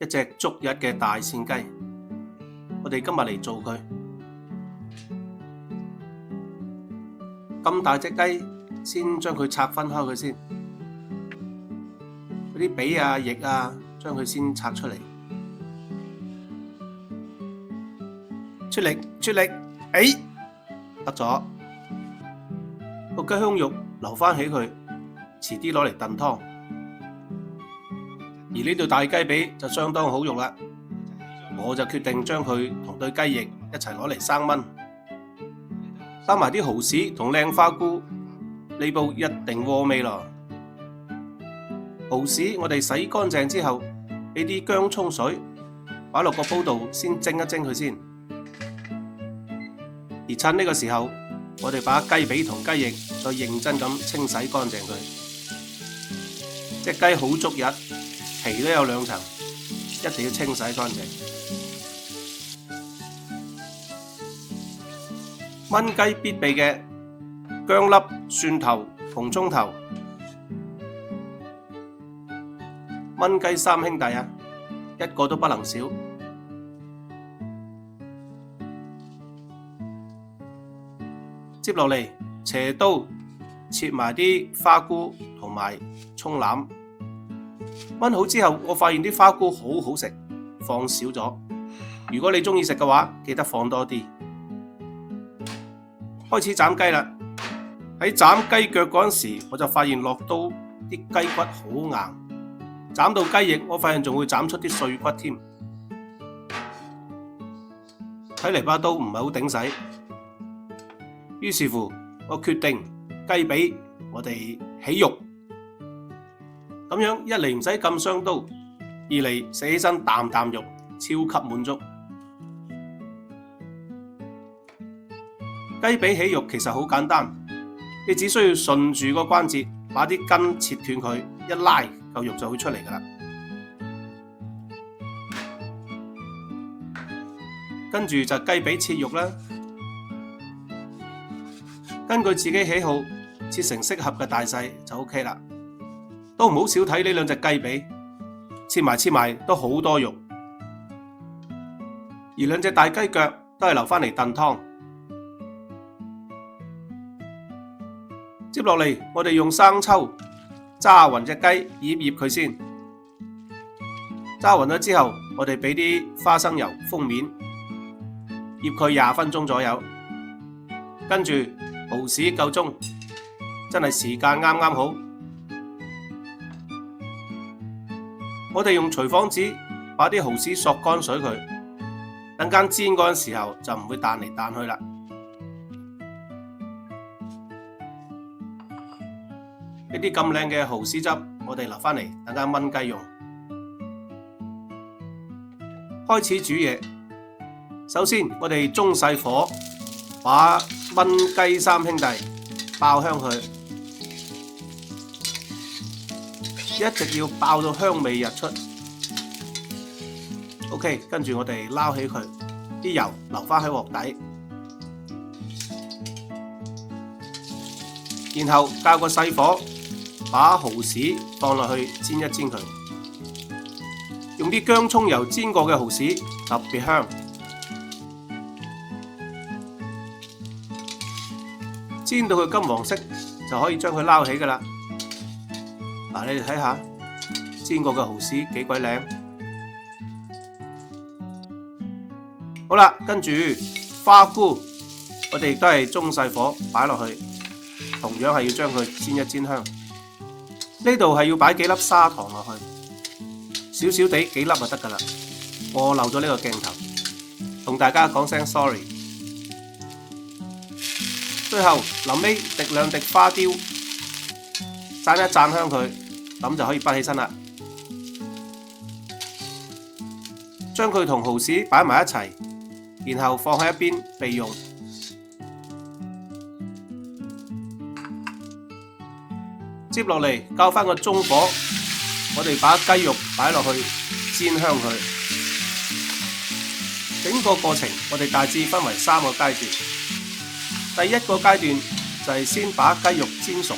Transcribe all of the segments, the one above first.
一隻足日嘅大扇雞，我哋今日嚟做佢。咁大隻雞，先將佢拆分開佢先，嗰啲髀啊、翼啊，將佢先拆出嚟。出力，出力，得咗。個雞胸肉留返起佢，遲啲攞嚟燉湯。而呢對大雞髀就相當好肉啦，我就決定將佢同對雞翼一齊攞嚟生炆，加埋啲蠔豉同靚花菇，呢煲一定鍋味咯。蠔豉我哋洗乾淨之後，俾啲薑蔥水擺落個煲度先蒸一蒸佢先。而趁呢個時候，我哋把雞髀同雞翼再認真咁清洗乾淨佢。隻雞好足日，皮都有2層，一定要清洗乾淨。炆雞必備嘅薑粒、蒜頭、紅葱頭。炆雞3兄弟啊，一個都不能少。接落嚟，斜刀切埋啲花菇同埋葱欖。炆好之後，我發現啲花菇好好食，放少咗。如果你鍾意食嘅話，記得放多啲。開始斬雞啦！喺斬雞腳嗰陣時，我就發現落刀啲雞骨好硬，斬到雞翼，我發現仲會斬出啲碎骨添。睇嚟把刀唔係好頂使，於是乎我決定雞髀我哋起肉。咁樣一嚟唔使咁傷刀，二嚟食起身啖啖肉，超級滿足。雞髀起肉其實好簡單，你只需要順住個關節，把啲筋切斷佢，一拉嚿肉就會出嚟㗎啦。跟住就雞髀切肉啦，根據自己喜好切成適合嘅大細就 OK 啦。都唔好少睇呢2隻雞髀，切埋都好多肉。而2隻大雞腳都係留返嚟燉湯。接落嚟，我哋用生抽揸勻隻雞，醃佢先。揸勻咗之後，我哋俾啲花生油封面，醃佢20分鐘左右。跟住蠔豉夠鐘，真係時間啱啱好。我哋用廚房紙把啲蠔豉索乾水佢，等間煎嗰陣時候就唔會彈嚟彈去啦。呢啲咁靚嘅蠔豉汁，我哋留返嚟等間炆雞用。開始煮嘢，首先我哋中細火把炆雞3兄弟爆香佢。一直要爆到香味溢出。OK， 跟住我哋撈起佢，啲油留返喺鑊底，然後較個細火，把蠔豉放落去煎一煎佢。用啲薑葱油煎過嘅蠔豉特別香。煎到佢金黃色就可以將佢撈起㗎啦。嗱，你哋睇下煎過嘅蠔豉幾鬼靚。好啦，跟住花菇，我哋亦都係中細火擺落去，同樣係要將佢煎一煎香。呢度係要擺幾粒砂糖落去，少少地幾粒就得㗎啦。我漏咗呢個鏡頭，同大家講聲 sorry。最後臨尾滴2滴花雕。灒一灒香佢，咁就可以畢起身啦。將佢同蠔豉擺埋一齊，然後放喺一邊備用。接落嚟較返個中火，我哋把雞肉擺落去煎香佢。整個過程我哋大致分為3個階段。第1個階段就係先把雞肉煎熟。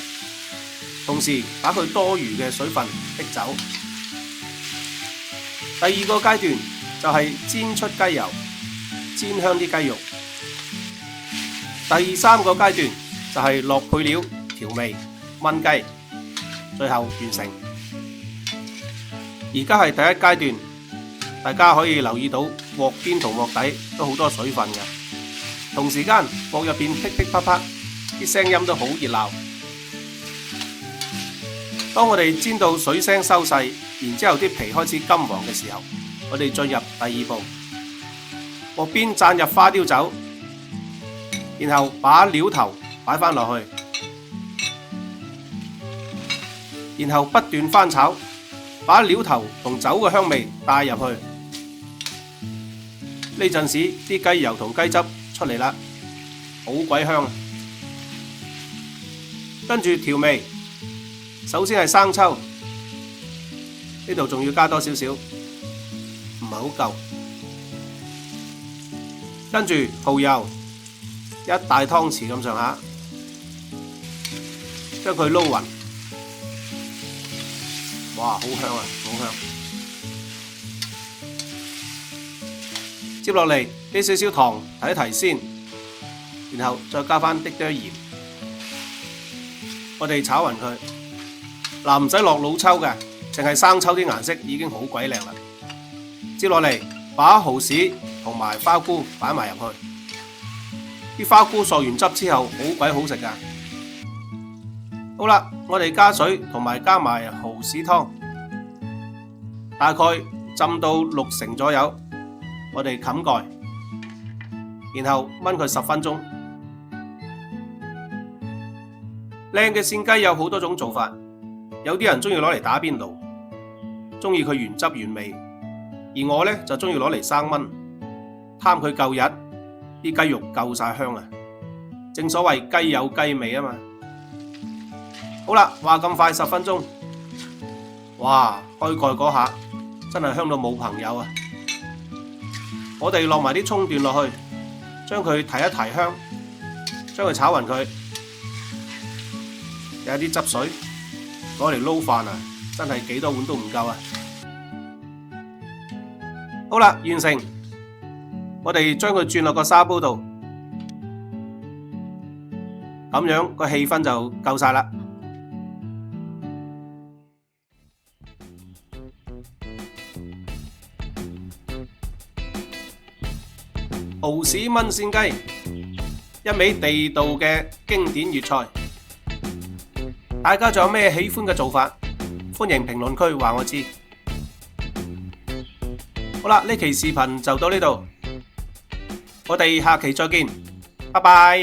同時把佢多餘嘅水分剔走。第二個階段就係煎出雞油，煎香啲雞肉。第三個階段就係落配料調味炆雞，最後完成。而家係第一階段，大家可以留意到鑊邊同鑊底都好多水分嘅，同時間鑊入邊噼噼啪啪，啲聲音都好熱鬧。當我哋煎到水聲收細，然之後啲皮開始金黃嘅時候，我哋進入第二步，鑊邊灒入花雕酒，然後把料頭擺返落去，然後不斷翻炒，把料頭同酒嘅香味帶入去。呢陣時啲雞油同雞汁出嚟啦，好鬼香啊！跟住調味，首先係生抽，呢度仲要加多少少，唔係好夠。跟住蠔油1大湯匙咁上下，將佢撈勻。哇，好香啊，好香！接落嚟俾少少糖提一提先，然後再加返啲鹽，我哋炒勻佢。嗱，唔使落老抽嘅，淨係生抽啲顏色已經好鬼靚啦。接落嚟把蠔豉同埋花菇擺埋入去，啲花菇嗦完汁之後好鬼好食噶。好啦，我哋加水同埋加埋蠔豉湯，大概浸到60%左右，我哋冚蓋，然後炆佢10分鐘。靚嘅扇雞有好多種做法，有啲人中意攞嚟打邊爐，中意佢原汁原味，而我呢就中意攞嚟生炆，貪佢夠日，啲雞肉夠晒香啊！正所謂雞有雞味啊嘛。好啦，話咁快10分鐘，哇！開蓋嗰下真係香到冇朋友啊！我哋落埋啲葱段落去，將佢提一提香，將佢炒勻佢，有啲汁水攞嚟撈飯啊！真係幾多碗都唔夠啊！好啦，完成，我哋將佢轉落個砂煲度，咁樣個氣氛就夠晒啦。蠔豉炆扇雞，一味地道嘅經典粵菜。大家仲有咩喜歡嘅做法？歡迎評論區話我知。好啦，呢期視頻就到呢度，我哋下期再見，拜拜。